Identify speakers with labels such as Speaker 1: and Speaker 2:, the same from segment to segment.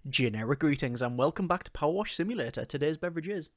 Speaker 1: Generic greetings and welcome back to PowerWash Simulator. Today's beverage is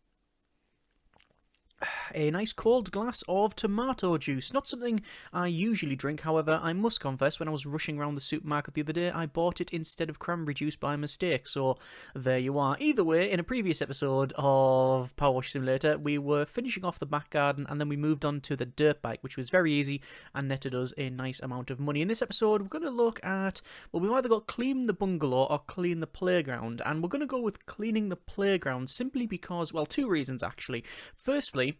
Speaker 1: a nice cold glass of tomato juice. Not something I usually drink, however, I must confess when I was rushing around the supermarket the other day, I bought it instead of cranberry juice by mistake, so there you are. Either way, in a previous episode of PowerWash Simulator, we were finishing off the back garden and then we moved on to the dirt bike, which was very easy and netted us a nice amount of money. In this episode, we're going to look at, well, we've either got clean the bungalow or clean the playground, and we're going to go with cleaning the playground simply because, well, two reasons actually. Firstly,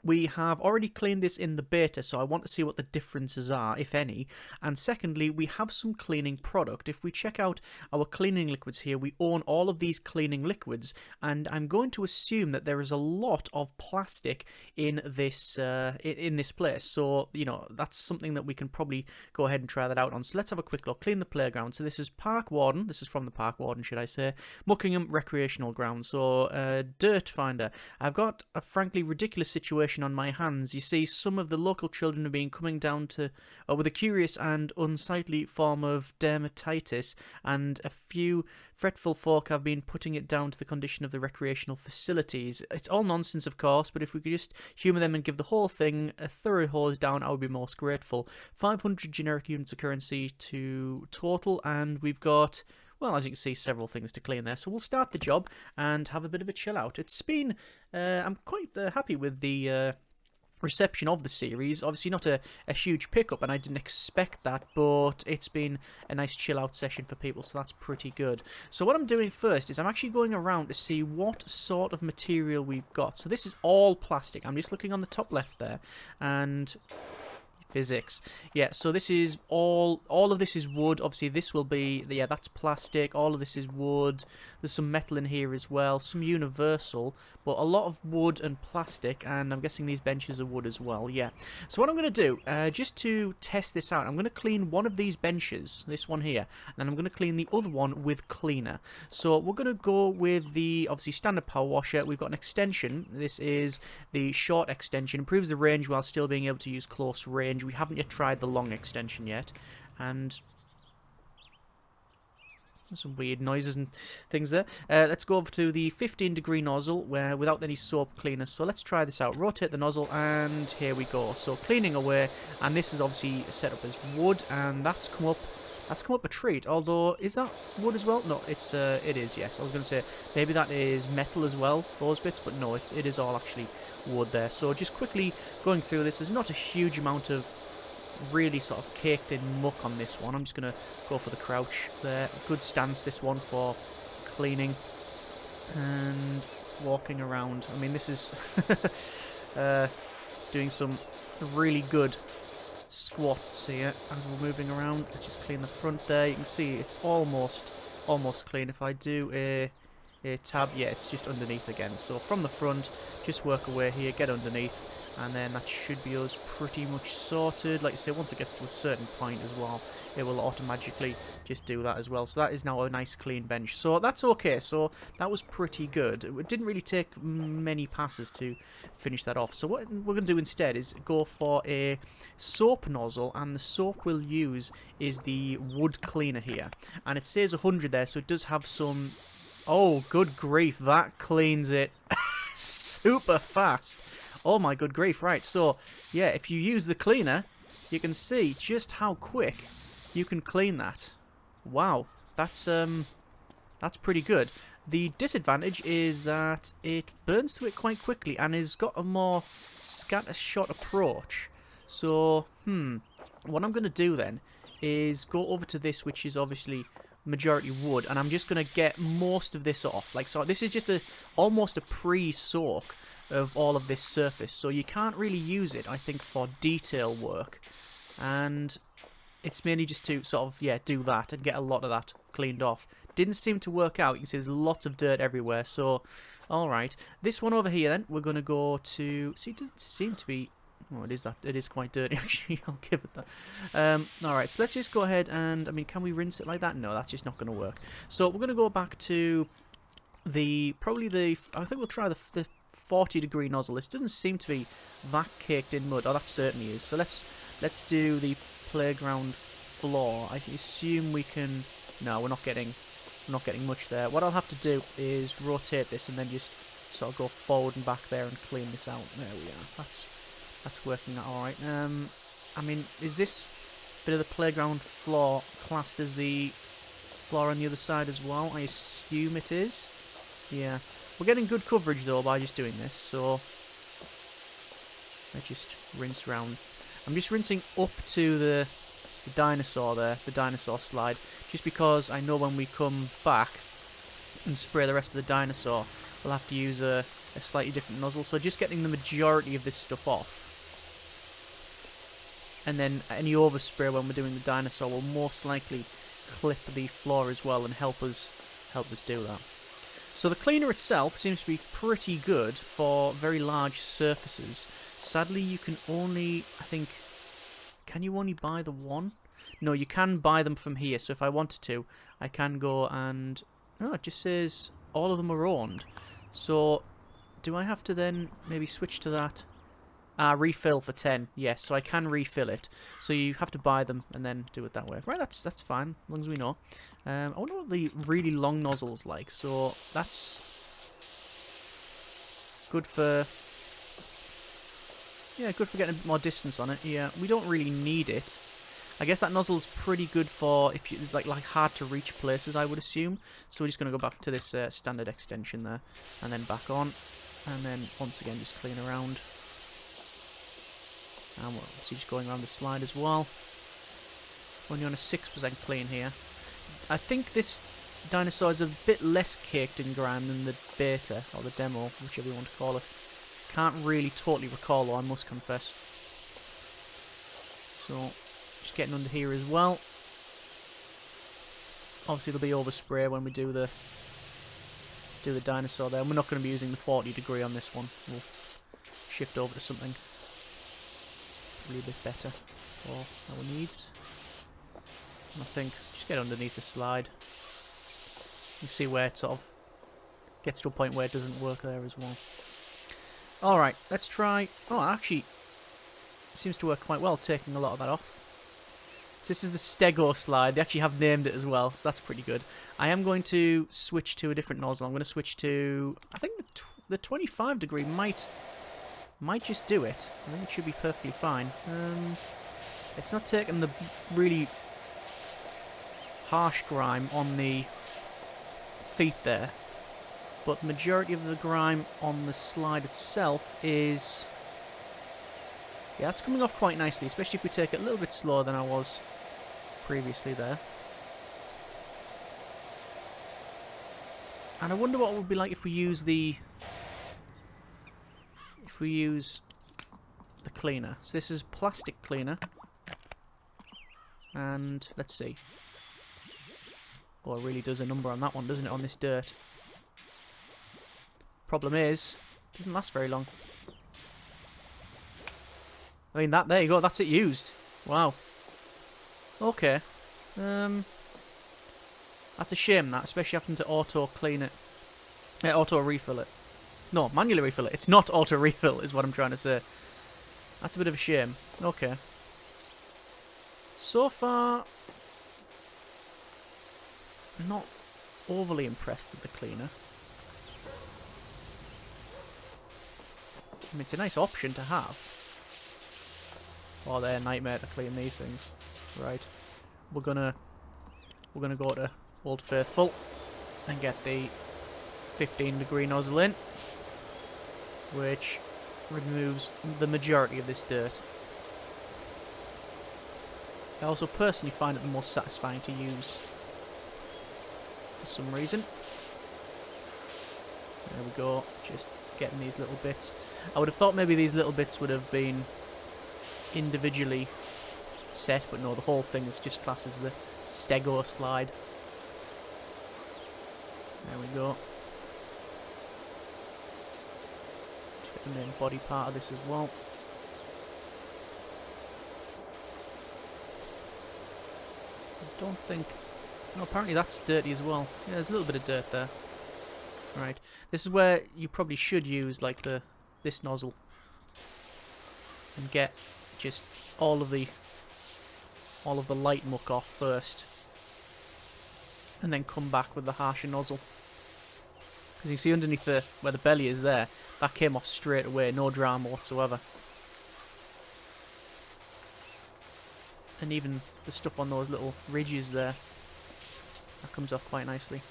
Speaker 1: we have already cleaned this in the beta, so I want to see what the differences are, if any. And secondly, we have some cleaning product. If we check out our cleaning liquids here, we own all of these cleaning liquids, and I'm going to assume that there is a lot of plastic in this place. So, you know, that's something that we can probably go ahead and try that out on. So let's have a quick look. Clean the playground. So this is Park Warden. This is from the Park Warden, should I say. Muckingham Recreational Ground. So, Dirt Finder. I've got a frankly ridiculous situation on my hands. You see, some of the local children have been coming down to with a curious and unsightly form of dermatitis, and a few fretful folk have been putting it down to the condition of the recreational facilities. It's all nonsense, of course, but if we could just humour them and give the whole thing a thorough hose down, I would be most grateful. 500 generic units of currency to total, and we've got, well, as you can see, several things to clean there. So we'll start the job and have a bit of a chill out. It's been, I'm quite happy with the reception of the series. Obviously not a huge pickup, and I didn't expect that, but it's been a nice chill out session for people, so that's pretty good. So what I'm doing first is I'm actually going around to see what sort of material we've got. So this is all plastic. I'm just looking on the top left there, and physics. Yeah, so this is all of this is wood. Obviously this will be, yeah, that's plastic. All of this is wood. There's some metal in here as well, some universal, but a lot of wood and plastic, and I'm guessing these benches are wood as well. Yeah. So what I'm going to do, just to test this out, I'm going to clean one of these benches, this one here, and then I'm going to clean the other one with cleaner. So we're going to go with the, obviously, standard power washer. We've got an extension. This is the short extension. Improves the range while still being able to use close range. We haven't yet tried the long extension yet, and some weird noises and things there. Let's go over to the 15-degree nozzle where without any soap cleaner. So let's try this out. Rotate the nozzle, and here we go. So cleaning away, and this is obviously set up as wood, and that's come up. That's come up a treat. Although, is that wood as well? No, it's it is. Yes, I was going to say maybe that is metal as well. Those bits, but no, it is all actually wood there. So just quickly going through this. There's not a huge amount of really sort of caked in muck on this one. I'm just going to go for the crouch there. Good stance, this one, for cleaning and walking around. I mean, this is doing some really good squats here as we're moving around. Let's just clean the front there. You can see it's almost clean. If I do a tab, yeah, it's just underneath again. So from the front, just work away here, get underneath, and then that should be us pretty much sorted. Like I say, once it gets to a certain point as well, it will automatically just do that as well. So that is now a nice clean bench. So that's okay. So that was pretty good. It didn't really take many passes to finish that off. So what we're going to do instead is go for a soap nozzle, and the soap we'll use is the wood cleaner here. And it says 100 there, so it does have some... Oh, good grief, that cleans it super fast. Oh my good grief, right, so, yeah, if you use the cleaner, you can see just how quick you can clean that. Wow, that's pretty good. The disadvantage is that it burns through it quite quickly and has got a more scattershot approach. So, what I'm going to do then is go over to this, which is obviously majority wood, and I'm just going to get most of this off. Like, so this is just almost a pre-soak of all of this surface, so you can't really use it, I think, for detail work, and it's mainly just to sort of, yeah, do that and get a lot of that cleaned off. Didn't seem to work out. You can see there's lots of dirt everywhere, so alright. This one over here then, we're going to go to, see, it doesn't seem to be, oh, it is that, it is quite dirty actually, I'll give it that. Alright, so let's just go ahead and, I mean, can we rinse it like that? No, that's just not going to work. So we're going to go back to I think we'll try the 40-degree nozzle. This doesn't seem to be that caked in mud. Oh, that certainly is. So let's do the playground floor. I assume we can... No, we're not getting I'm not getting much there. What I'll have to do is rotate this and then just sort of go forward and back there and clean this out. There we are. That's working out alright. I mean, is this bit of the playground floor classed as the floor on the other side as well? I assume it is. Yeah. We're getting good coverage though by just doing this, so let's just rinse round. I'm just rinsing up to the dinosaur there, the dinosaur slide, just because I know when we come back and spray the rest of the dinosaur, we'll have to use a slightly different nozzle, so just getting the majority of this stuff off. And then any overspray when we're doing the dinosaur will most likely clip the floor as well and help us do that. So the cleaner itself seems to be pretty good for very large surfaces. Sadly, you can only, I think, can you only buy the one? No, you can buy them from here. So if I wanted to, I can go and, oh, it just says all of them are owned. So do I have to then maybe switch to that? Refill for 10. Yes, so I can refill it. So you have to buy them and then do it that way. Right, that's fine, as long as we know. I wonder what the really long nozzle's like. So that's good for... yeah, good for getting a bit more distance on it. Yeah, we don't really need it. I guess that nozzle's pretty good for if it's like hard to reach places, I would assume. So we're just going to go back to this standard extension there, and then back on, and then once again just clean around. And we're obviously just going around the slide as well. Only on a 6% clean here. I think this dinosaur is a bit less caked in grime than the beta, or the demo, whichever you want to call it. Can't really totally recall though, I must confess. So, just getting under here as well. Obviously there'll be overspray when we do the dinosaur there. And we're not going to be using the 40 degree on this one. We'll shift over to something a little bit better for our needs. And I think just get underneath the slide. You see where it sort of gets to a point where it doesn't work there as well. Alright, let's try... oh, actually, it seems to work quite well, taking a lot of that off. So this is the Stegoslide. They actually have named it as well, so that's pretty good. I am going to switch to a different nozzle. I'm going to switch to... I think the 25 degree might just do it. I think it should be perfectly fine. It's not taking the really harsh grime on the feet there, but the majority of the grime on the slide itself is... yeah, it's coming off quite nicely, especially if we take it a little bit slower than I was previously there. And I wonder what it would be like if we use the... cleaner. So this is plastic cleaner. And let's see. Well, it really does a number on that one, doesn't it, on this dirt? Problem is, it doesn't last very long. I mean, there you go, that's it used. Wow. Okay. That's a shame, that, especially having to auto-clean it. Auto-refill it. No, manually refill it. It's not auto-refill, is what I'm trying to say. That's a bit of a shame. Okay. So far, not overly impressed with the cleaner. I mean, it's a nice option to have. Oh, they're a nightmare to clean these things. Right. We're gonna go to Old Faithful and get the 15 degree nozzle in, which removes the majority of this dirt. I also personally find it the most satisfying to use for some reason. There we go, just getting these little bits. I would have thought maybe these little bits would have been individually set, but no, the whole thing is just classed as the Stegoslide. There we go. Just get the main body part of this as well. I don't think... no, apparently that's dirty as well. Yeah, there's a little bit of dirt there. Right. This is where you probably should use like this nozzle and get just all of the light muck off first. and then come back with the harsher nozzle. Because you see underneath where the belly is there, that came off straight away, no drama whatsoever. And even the stuff on those little ridges there, that comes off quite nicely.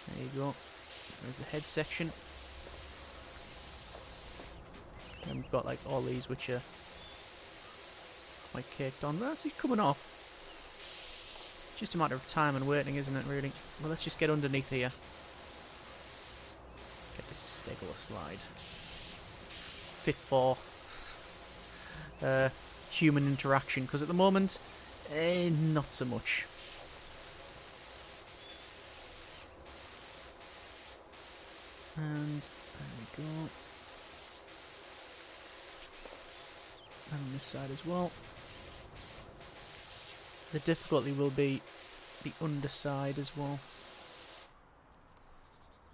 Speaker 1: There you go. There's the head section. And we've got like all these which are quite caked on. That's coming off. Just a matter of time and waiting, isn't it, really? Well, let's just get underneath here. Get this Stegoslide. Fit for human interaction, because at the moment, not so much. And there we go. And on this side as well. The difficulty will be the underside as well.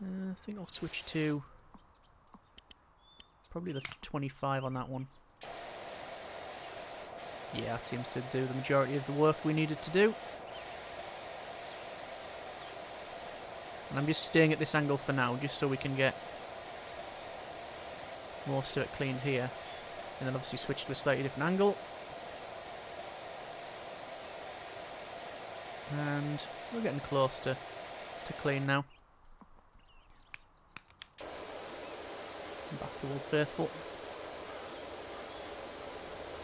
Speaker 1: I think I'll switch to probably the 25 on that one. Yeah, that seems to do the majority of the work we needed to do. And I'm just staying at this angle for now, just so we can get most of it cleaned here. And then obviously switch to a slightly different angle. And we're getting close to clean now. Back to Old Faithful.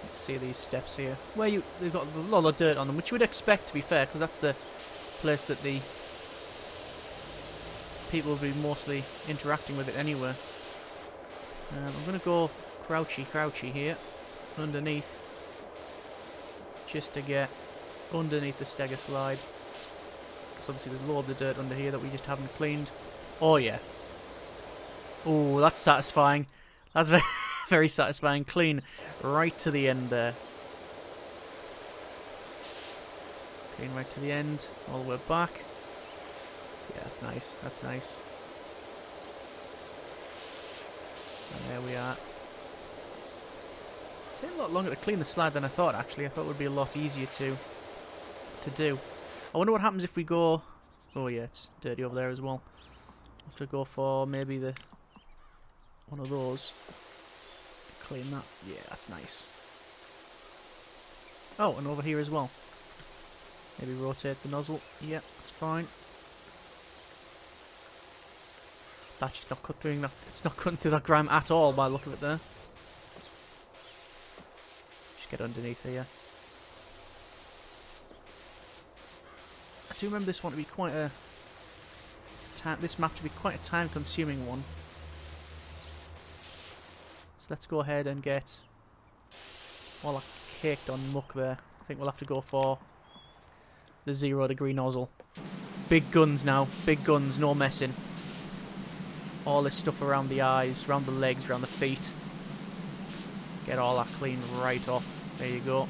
Speaker 1: You can see these steps here, where they've got a lot of dirt on them, which you would expect, to be fair, because that's the place that the people will be mostly interacting with it anyway. I'm going to go crouchy here, underneath, just to get underneath the Stegoslide. Because obviously there's loads of dirt under here that we just haven't cleaned. Oh yeah. Oh, that's satisfying. That's very, very satisfying. Clean right to the end there. Clean right to the end, all the way back. Yeah, that's nice. That's nice. And there we are. It's taking a lot longer to clean the slide than I thought, actually. I thought it would be a lot easier to do. I wonder what happens if we go... Oh yeah, it's dirty over there as well. I'll have to go for maybe one of those. Clean that. Yeah, that's nice. Oh, and over here as well. Maybe rotate the nozzle. Yeah, that's fine. That's just not doing that. It's not cutting through that grime at all by the look of it there. Just get underneath here. I do remember this one to be quite a this map to be quite a time-consuming one. So let's go ahead and get all that caked on muck there. I think we'll have to go for the 0 degree nozzle. Big guns now, big guns, no messing. All this stuff around the eyes, around the legs, around the feet. Get all that cleaned right off. There you go.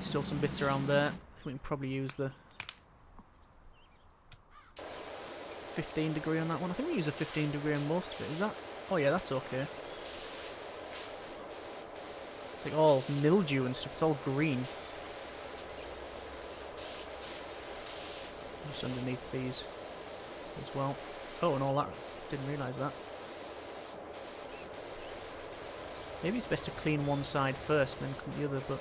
Speaker 1: Still some bits around there. We can probably use the 15 degree on that one. I think we use a 15 degree on most of it. Is that? Oh yeah, that's okay. It's like all mildew and stuff. It's all green. Just underneath these as well. Oh, and all that. Didn't realise that. Maybe it's best to clean one side first, then clean the other, but...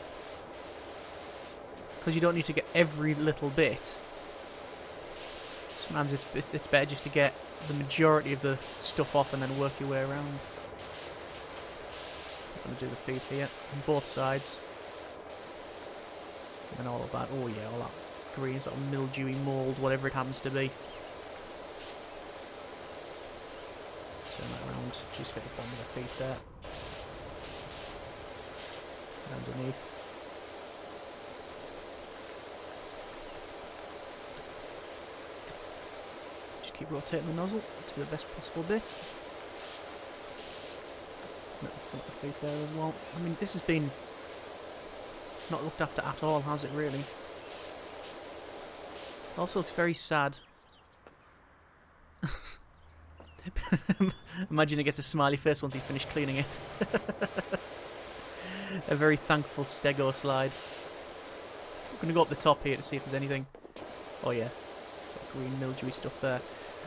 Speaker 1: Because you don't need to get every little bit. Sometimes it's better just to get the majority of the stuff off and then work your way around. I'm going to do the feet here on both sides. And all of that. Oh yeah, all that green, sort of mildewy mould, whatever it happens to be. Turn that around. Just get the bottom of the feet there. Underneath. Keep rotating the nozzle to the best possible bit. Front the feet there as well. I mean, this has been not looked after at all, has it really? Also looks very sad. Imagine it gets a smiley face once you finish cleaning it. A very thankful Stegoslide. gonna go up the top here to see if there's anything. Oh yeah, sort of green mildewy stuff there.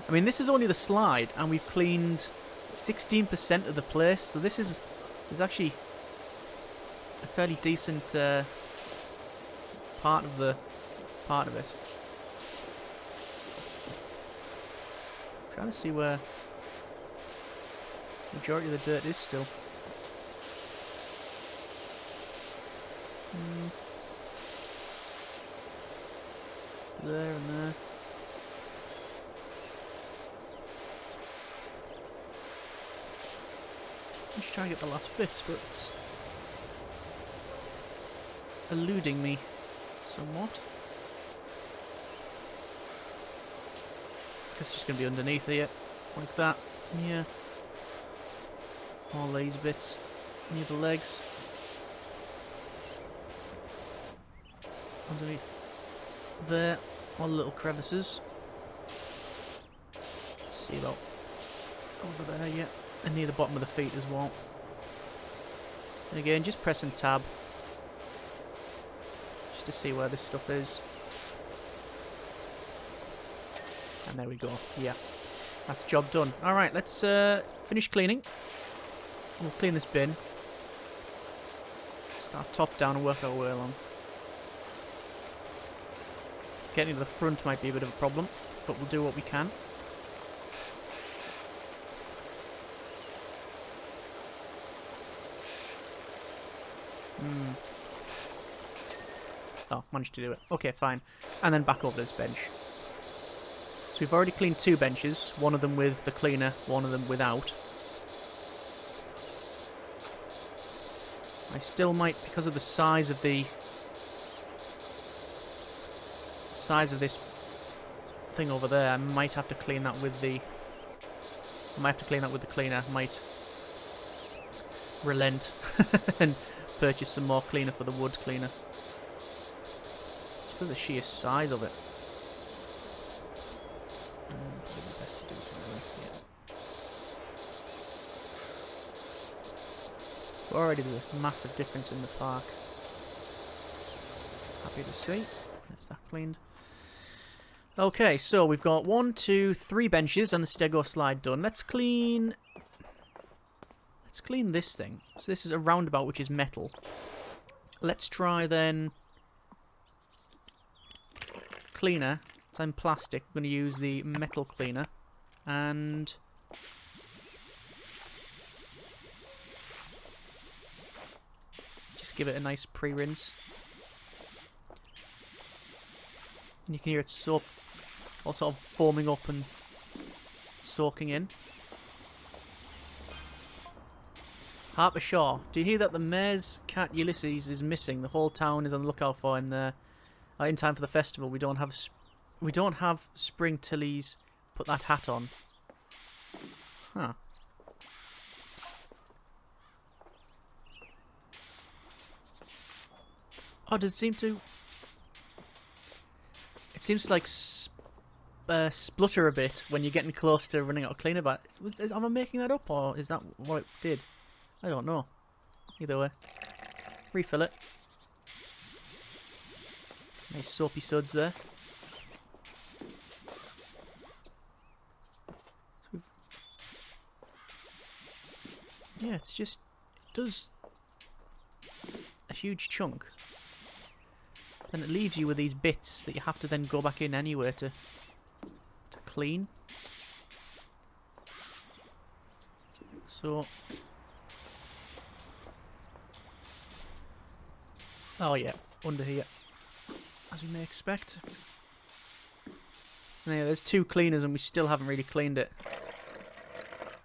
Speaker 1: I mean, this is only the slide, and we've cleaned 16% of the place, so this is actually a fairly decent part of it. I'm trying to see where the majority of the dirt is still. There and there. Just trying to get the last bits, but it's eluding me somewhat. Guess it's just going to be underneath here, like that. Yeah. All these bits near the legs. Underneath there, all the little crevices. See about over there, yeah. And near the bottom of the feet as well. And again, just pressing tab. Just to see where this stuff is. And there we go. Yeah. That's job done. Alright, let's finish cleaning. We'll clean this bin. Start top down and work our way along. Getting to the front might be a bit of a problem, but we'll do what we can. Oh, managed to do it. Okay, fine. And then back over this bench. So we've already cleaned 2 benches, one of them with the cleaner, one of them without. I still might, because of the size of this thing over there, I might have to clean that with the cleaner. I might relent and purchase some more cleaner for the wood cleaner. Just for the sheer size of it. Probably the best to do it anyway. Yeah. Already there's a massive difference in the park. Happy to see. That's that cleaned. Okay, so we've got 1, 2, 3 benches and the Stegoslide done. Let's clean this thing. So this is a roundabout which is metal. Let's try then cleaner. So I'm plastic. I'm going to use the metal cleaner and just give it a nice pre-rinse. And you can hear it soap, all sort of foaming up and soaking in. Harper Shaw, do you hear that the mayor's cat Ulysses is missing? The whole town is on the lookout for him there. In time for the festival, we don't have Spring Tilly's put that hat on. Huh. Oh, does it seem to? It seems to like splutter a bit when you're getting close to running out of cleaner. But am I making that up, or is that what it did? I don't know. Either way, refill it. Nice soapy suds there. Yeah, it's just, it does a huge chunk. Then it leaves you with these bits that you have to then go back in anyway to clean. So, oh yeah, under here, as we may expect. And yeah, there's 2 cleaners and we still haven't really cleaned it.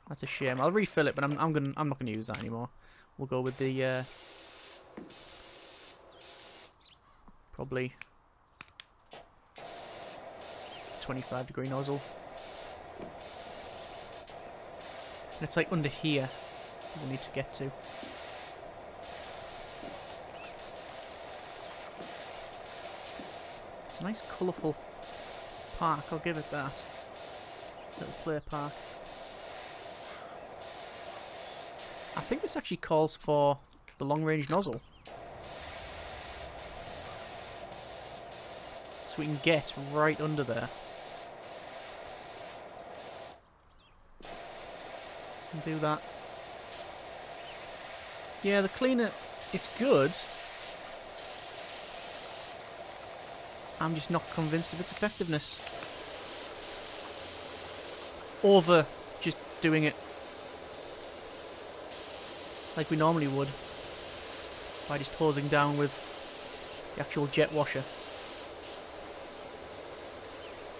Speaker 1: That's a shame. I'll refill it, but I'm not gonna use that anymore. We'll go with the probably 25-degree nozzle. And it's like under here we need to get to. It's a nice colourful park, I'll give it that. Little play park. I think this actually calls for the long-range nozzle. we can get right under there. And do that. Yeah, the cleaner, it's good. I'm just not convinced of its effectiveness. Over just doing it like we normally would. By just hosing down with the actual jet washer.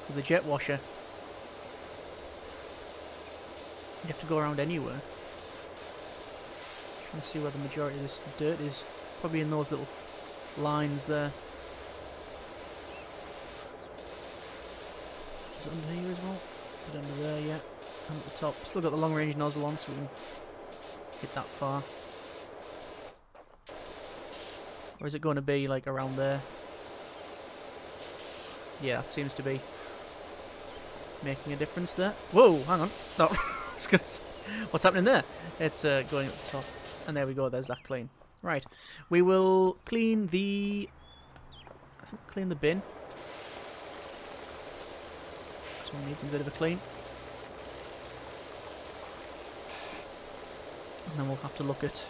Speaker 1: With the jet washer, you have to go around anywhere. Trying to see where the majority of this dirt is. Probably in those little lines there. Is it under here as well? Is it under there, yeah. And at the top. Still got the long range nozzle on so we can get that far. Or is it going to be like around there? Yeah, that seems to be making a difference there. Whoa, hang on. No. What's happening there? It's going up the top. And there we go, there's that clean. Right. We will clean the... I think we'll clean the bin. This one needs a bit of a clean. And then we'll have to look at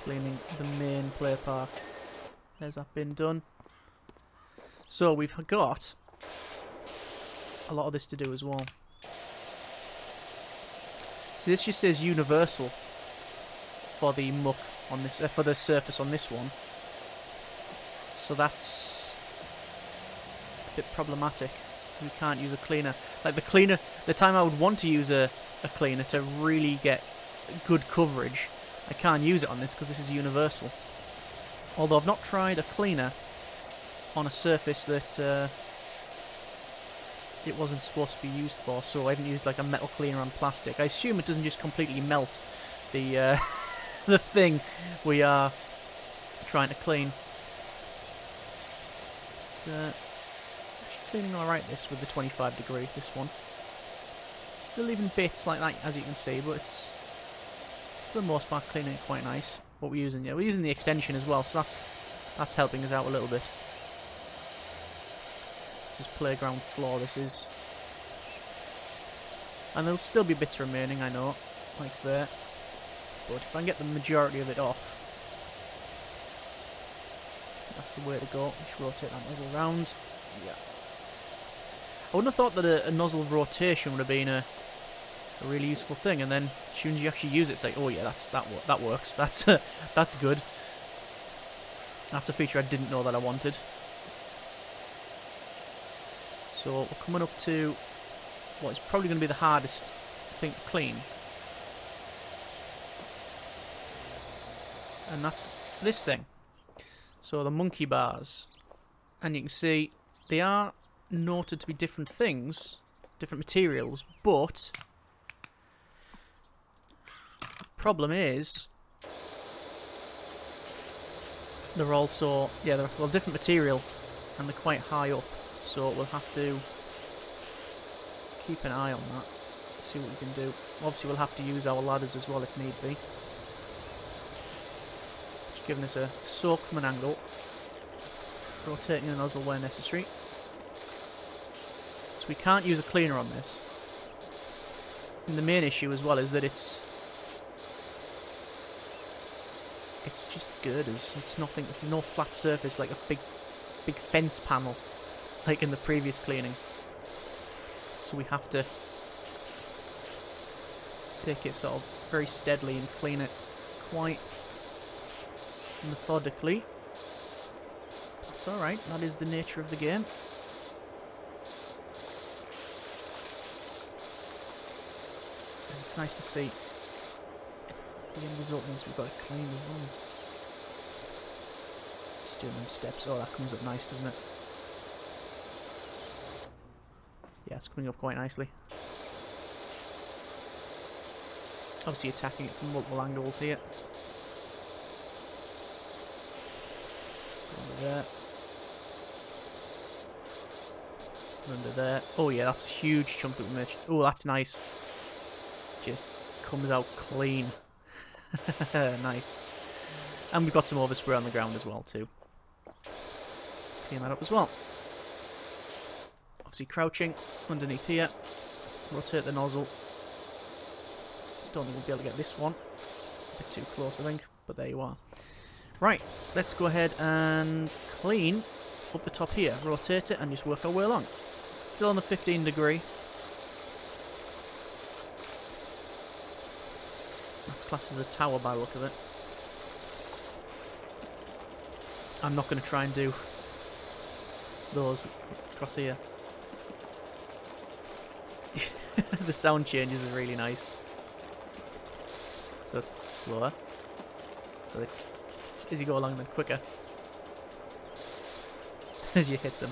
Speaker 1: cleaning the main play park. There's that bin done. So we've got a lot of this to do as well. So this just says universal for the muck on this, for the surface on this one. So that's a bit problematic. We can't use a cleaner. Like the cleaner, the time I would want to use a cleaner to really get good coverage, I can't use it on this because this is universal. Although I've not tried a cleaner on a surface that it wasn't supposed to be used for, so I haven't used like a metal cleaner on plastic. I assume it doesn't just completely melt the the thing we are trying to clean. It's actually cleaning alright this with the 25 degree, this one. Still leaving bits like that as you can see, but it's for the most part cleaning it quite nice. What we're using, yeah, we're using the extension as well, so that's helping us out a little bit. This is playground floor, this is. And there'll still be bits remaining, I know, like there. But if I can get the majority of it off, that's the way to go. Just rotate that nozzle around. Yeah. I wouldn't have thought that a nozzle rotation would have been a really useful thing, and then as soon as you actually use it, it's like, oh yeah, that works. That's that's good. That's a feature I didn't know that I wanted. So we're coming up to what is probably going to be the hardest thing to clean. And that's this thing. So the monkey bars. And you can see they are noted to be different things, different materials, but the problem is they're also, yeah, they're well, different material and they're quite high up. So we'll have to keep an eye on that, see what we can do. Obviously we'll have to use our ladders as well if need be. Just giving us a soak from an angle, rotating the nozzle where necessary. So we can't use a cleaner on this. And the main issue as well is that it's just girders. It's nothing, it's no flat surface like a big fence panel like in the previous cleaning. So we have to take it sort of very steadily and clean it quite methodically. That's alright, that is the nature of the game. And it's nice to see the end result once we've got it clean as well. Just doing them steps. Oh, that comes up nice, doesn't it? Yeah, it's coming up quite nicely. Obviously attacking it from multiple angles here. Under there. Under there. Oh yeah, that's a huge chunk that we made. Oh, that's nice. Just comes out clean. Nice. And we've got some overspray on the ground as well too. clean that up as well. Obviously crouching underneath here. Rotate the nozzle. Don't think we'll be able to get this one. A bit too close, I think. But there you are. Right, let's go ahead and clean up the top here. Rotate it and just work our way along. Still on the 15 degree. That's classed as a tower by the look of it. I'm not going to try and do those across here. The sound changes are really nice. So it's slower. So as you go along, then quicker. As you hit them.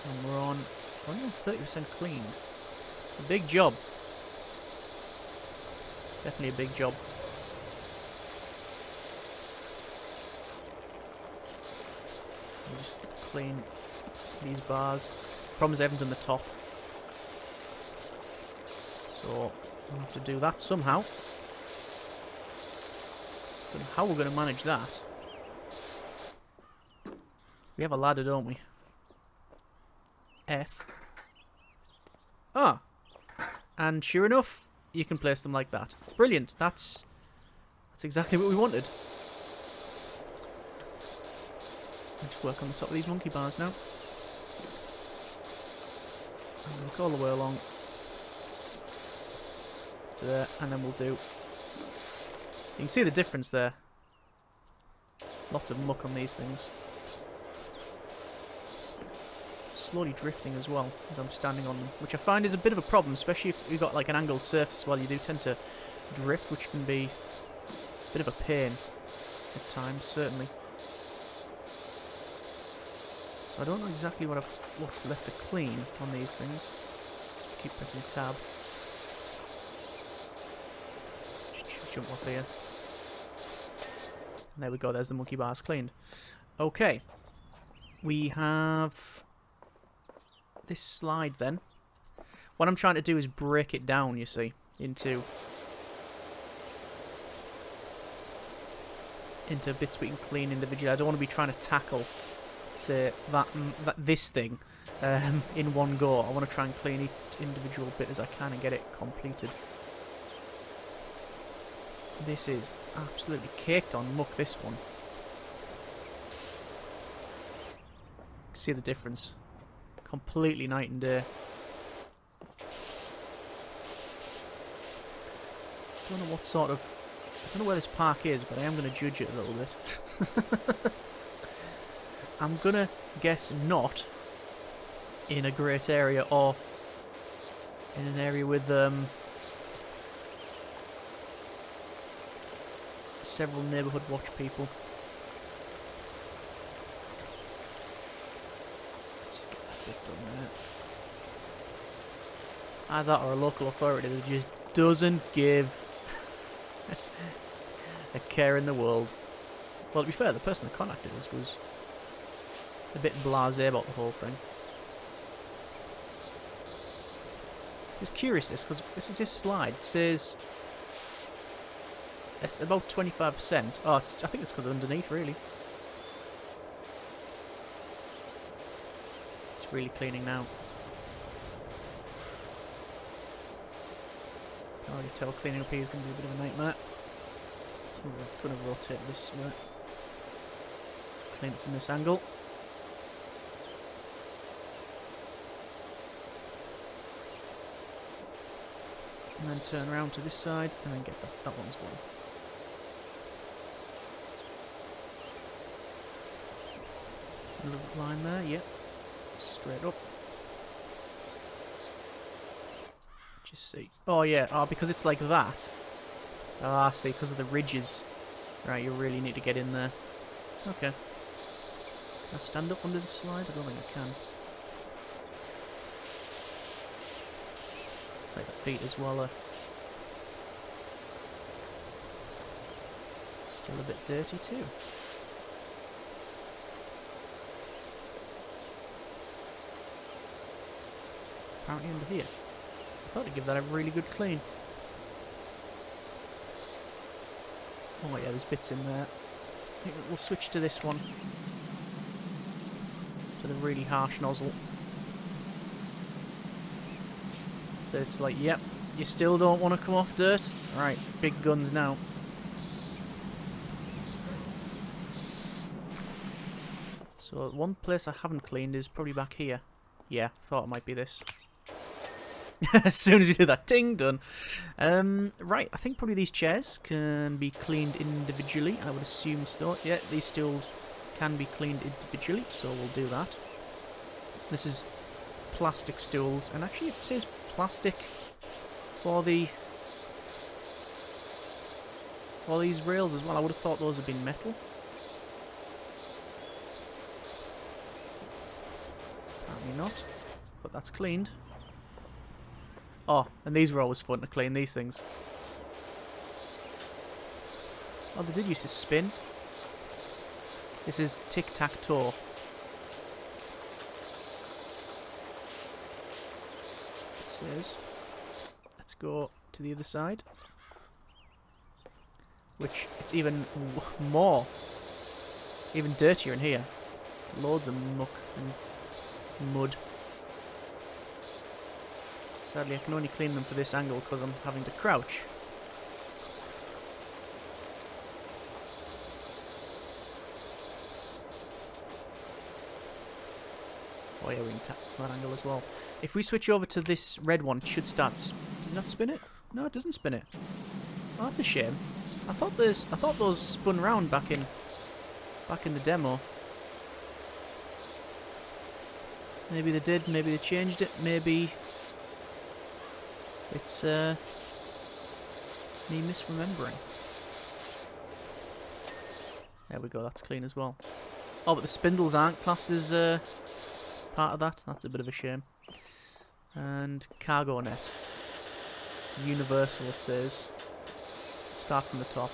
Speaker 1: And we're on 30% clean. A big job. Definitely a big job. We'll just clean these bars. Problem is I haven't done the top. So I'll have to do that somehow. Don't know how we're going to manage that. We have a ladder, don't we? F. Ah! And sure enough, you can place them like that. Brilliant. That's exactly what we wanted. Let's work on the top of these monkey bars now. And work all the way along to there, and then we'll do... You can see the difference there. Lots of muck on these things. Slowly drifting as well as I'm standing on them, which I find is a bit of a problem, especially if you've got like an angled surface as well. You do tend to drift, which can be a bit of a pain at times, certainly. So I don't know exactly what's left to clean on these things. Keep pressing tab. Just jump off here. And there we go, there's the monkey bars cleaned. Okay. We have this slide then. What I'm trying to do is break it down, you see, into bits we can clean individually. I don't want to be trying to tackle, say, this thing in one go. I want to try and clean each individual bit as I can and get it completed. This is absolutely caked on muck, this one. See the difference. Completely night and day. Don't know what sort of... I don't know where this park is, but I am going to judge it a little bit. I'm going to guess not in a great area or in an area with several neighbourhood watch people. Either that or a local authority that just doesn't give a care in the world. Well, to be fair, the person that contacted us was a bit blasé about the whole thing. Just curious because this is his slide. It says it's about 25%. Oh, I think it's because underneath, really. It's really cleaning now. I can already tell cleaning up here is going to be a bit of a nightmare. I'm going to rotate this way. Clean it from this angle. And then turn around to this side and then get that one's one. There's another line there, yep. Straight up. Just see. Oh yeah, because it's like that. Ah, see, because of the ridges. Right, you really need to get in there. Okay. Can I stand up under the slide? I don't think I can. It's like the feet as well are still a bit dirty too. Apparently under here. I thought I'd give that a really good clean. Oh yeah, there's bits in there. think we'll switch to this one. To the really harsh nozzle. So it's like, yep, you still don't want to come off dirt? Right, big guns now. So one place I haven't cleaned is probably back here. Yeah, thought it might be this. As soon as we do that, ting, done. Right, I think probably these chairs can be cleaned individually. I would assume so. Yeah, these stools can be cleaned individually, so we'll do that. This is plastic stools, and actually it says plastic for these rails as well. I would have thought those had been metal. Apparently not, but that's cleaned. Oh, and these were always fun to clean, these things. Oh, they did used to spin. This is tic-tac-toe. It says, let's go to the other side. Which, it's even more, even dirtier in here. Loads of muck and mud. Sadly, I can only clean them to this angle because I'm having to crouch. Oh yeah, we can tap that angle as well. If we switch over to this red one, it should start. Does it not spin it? No, it doesn't spin it. Oh, that's a shame. I thought those spun round back in the demo. Maybe they did. Maybe they changed it. Maybe. It's me misremembering. There we go, that's clean as well. Oh, but the spindles aren't classed as part of that. That's a bit of a shame. And cargo net. Universal, it says. Start from the top.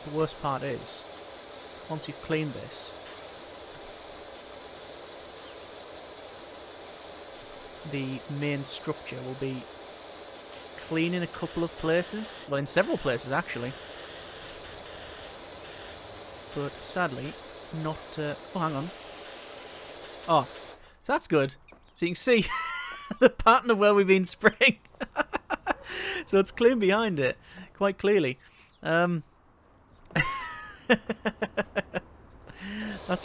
Speaker 1: The worst part is, once you've cleaned this, the main structure will be clean in a couple of places. Well, in several places, actually. But sadly, not... oh, hang on. Oh, so that's good. So you can see the pattern of where we've been spraying. So it's clean behind it, quite clearly. That's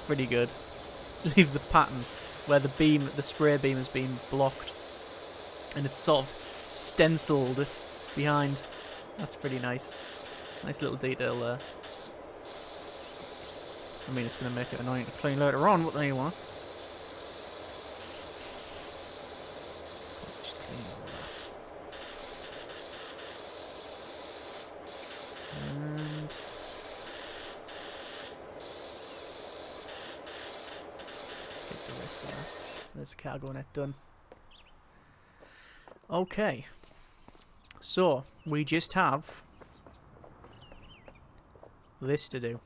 Speaker 1: pretty good. Leaves the pattern where the spray beam has been blocked, and it's sort of stenciled it behind. That's pretty nice. Nice little detail there. I mean, it's going to make it annoying to clean later on, but there you are. Just clean all that. And get the rest of that. There's cargo net done. Okay. So, we just have this to do.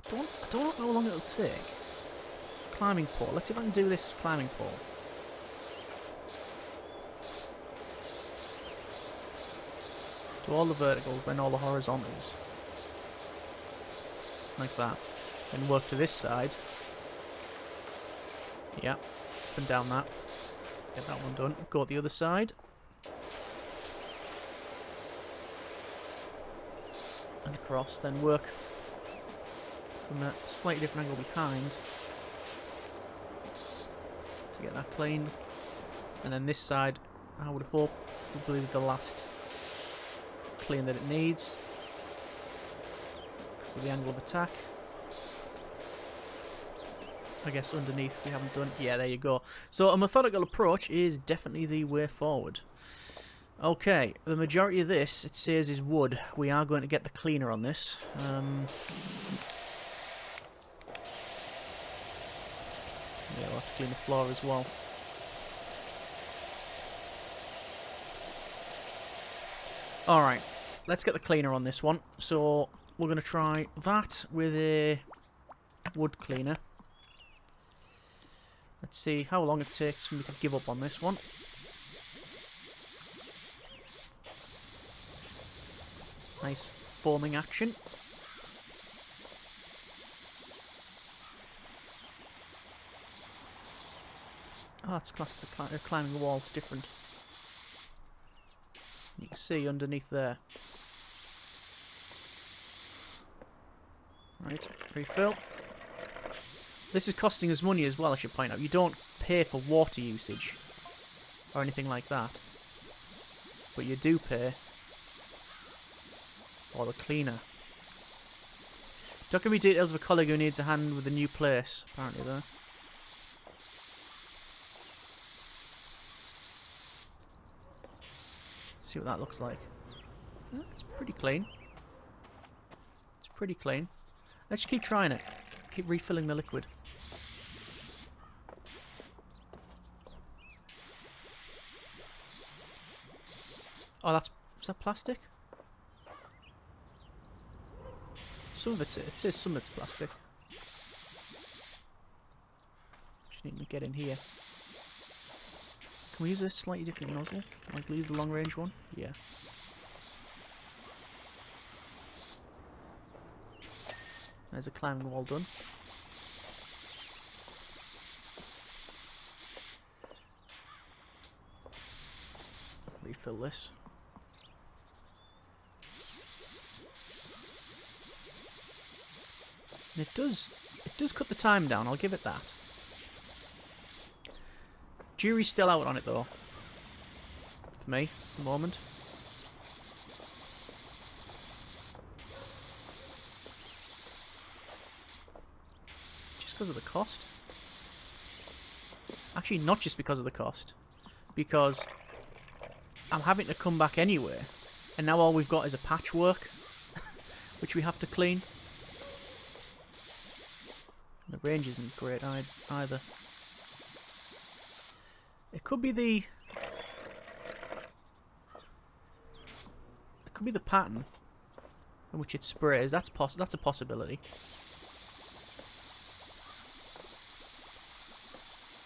Speaker 1: I don't know how long it'll take. Climbing pole. Let's see if I can do this climbing pole. Do all the verticals, then all the horizontals. Like that. Then work to this side. Yeah. Up and down that. Get that one done. Go to the other side. And across. Then work from a slightly different angle behind to get that clean. And then this side, I would hope, will be the last clean that it needs because of the angle of attack. I guess underneath we haven't done. Yeah, there you go. So a methodical approach is definitely the way forward. Okay, the majority of this, it says, is wood. We are going to get the cleaner on this. Yeah, we'll have to clean the floor as well. Alright, let's get the cleaner on this one. So, we're going to try that with a wood cleaner. Let's see how long it takes for me to give up on this one. Nice foaming action. Oh, that's classed as climbing the wall. It's different. You can see underneath there. Right, refill. This is costing us money as well, I should point out. You don't pay for water usage or anything like that. But you do pay for the cleaner. Don't give me details of a colleague who needs a hand with a new place, apparently, though. See what that looks like. Oh, it's pretty clean. It's pretty clean. Let's just keep trying it. Keep refilling the liquid. Oh, is that plastic? Some of it says some of it's plastic. Just need to get in here. Can we use a slightly different nozzle? Like, use the long range one? Yeah. There's a climbing wall done. Refill this. And it does cut the time down, I'll give it that. Jury's still out on it though. For me, at the moment. Just because of the cost. Actually, not just because of the cost. Because I'm having to come back anyway. And now all we've got is a patchwork. Which we have to clean. The range isn't great either. It could be the pattern in which it sprays. That's a possibility.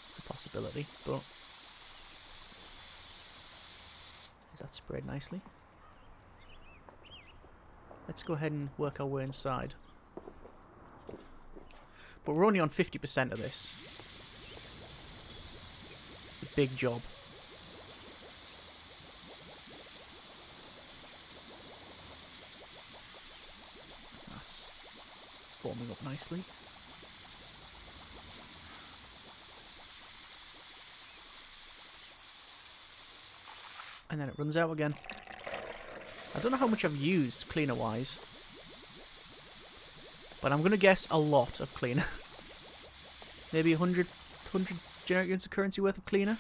Speaker 1: It's a possibility, but is that sprayed nicely? Let's go ahead and work our way inside. But we're only on 50% of this. It's a big job. That's forming up nicely. And then it runs out again. I don't know how much I've used cleaner-wise. But I'm going to guess a lot of cleaner. Maybe 100 generic units of currency worth of cleaner.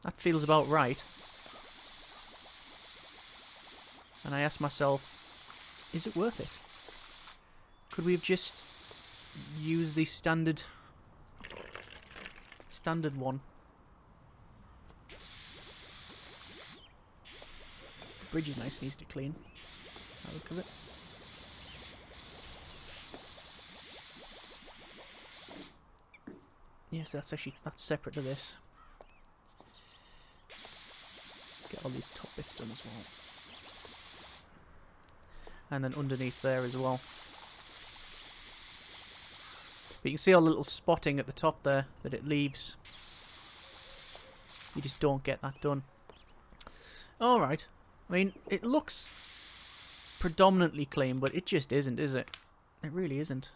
Speaker 1: That feels about right. And I ask myself, is it worth it? Could we have just used the standard one? The bridge is nice and easy to clean. I look of it. Yes, that's separate to this. Get all these top bits done as well. And then underneath there as well. But you can see all the little spotting at the top there that it leaves. You just don't get that done. Alright. I mean, it looks predominantly clean, but it just isn't, is it? It really isn't.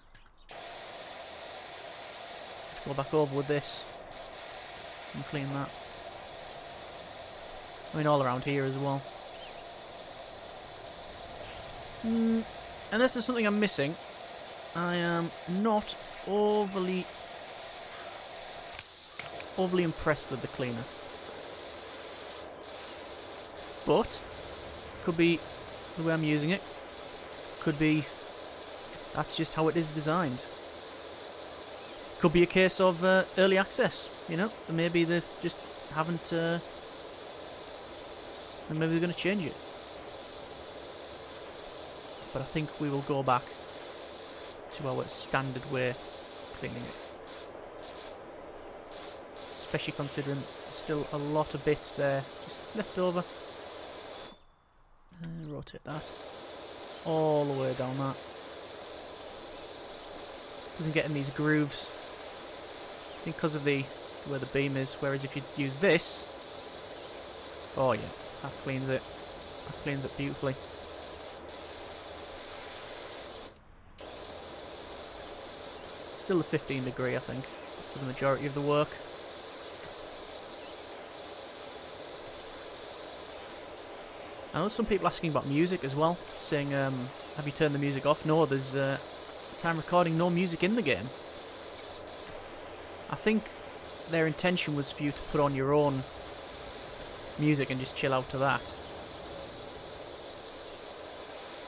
Speaker 1: Go back over with this and clean that. I mean, all around here as well. Unless there's something I'm missing, I am not overly impressed with the cleaner. But could be the way I'm using it. Could be that's just how it is designed. Could be a case of early access, you know. Maybe they just haven't. And maybe they're going to change it. But I think we will go back to our standard way of cleaning it. Especially considering there's still a lot of bits there just left over. rotate that all the way down that. Doesn't get in these grooves because of the where the beam is. Whereas if you use this, oh yeah, that cleans it. That cleans it beautifully. Still a 15 degree, I think, for the majority of the work. I know some people asking about music as well, saying, have you turned the music off? No, there's, time recording, no music in the game. I think their intention was for you to put on your own music and just chill out to that.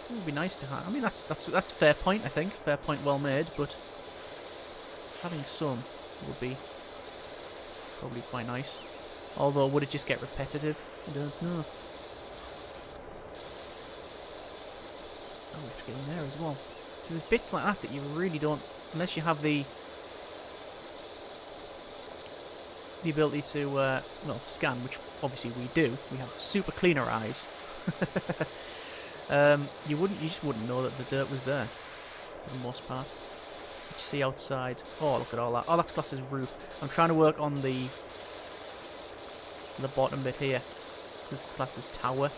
Speaker 1: It would be nice to have. I mean, that's fair point, I think. Fair point, well made, but having some would be probably quite nice. Although, would it just get repetitive? I don't know. Oh, we have to get in there as well. So there's bits like that that you really don't, unless you have the ability to, well, scan, which obviously we do. We have super cleaner eyes. You just wouldn't know that the dirt was there, for the most part. What you see outside? Oh, look at all that. Oh, that's classed as roof. I'm trying to work on the bottom bit here. This is classed as tower.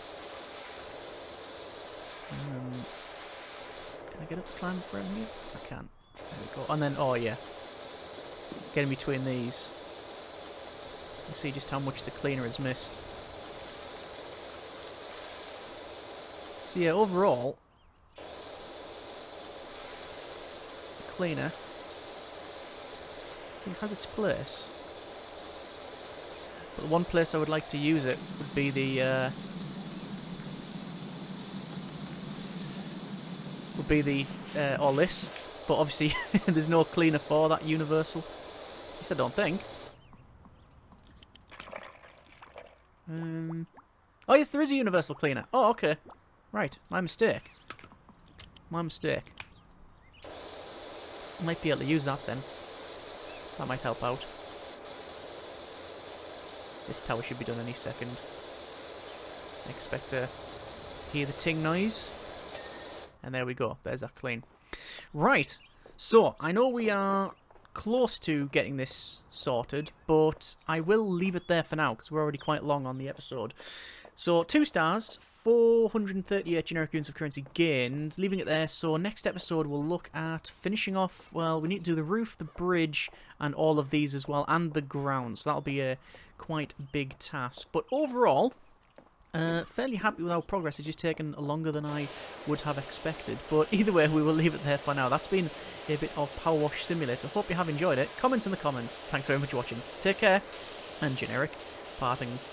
Speaker 1: Can I get up, climb from here? I can. There we go. And then, oh yeah, get in between these. You see just how much the cleaner is missed. So yeah, overall, the cleaner, I think, has its place. But the one place I would like to use it would be the all this. But obviously, there's no cleaner for that universal. At least I don't think. Oh yes, there is a universal cleaner. Oh, okay. Right, my mistake. My mistake. Might be able to use that then. That might help out. This tower should be done any second. I expect to hear the ting noise. And there we go. There's that clean. Right. So, I know we are close to getting this sorted, but I will leave it there for now because we're already quite long on the episode. So 2 stars, 438 generic units of currency gained, leaving it there. So next episode we'll look at finishing off, well, we need to do the roof, the bridge, and all of these as well, and the ground. So that'll be a quite big task. But overall, fairly happy with our progress. It's just taken longer than I would have expected. But either way, we will leave it there for now. That's been a bit of PowerWash Simulator. Hope you have enjoyed it. Comments in the comments. Thanks very much for watching. Take care, and generic partings.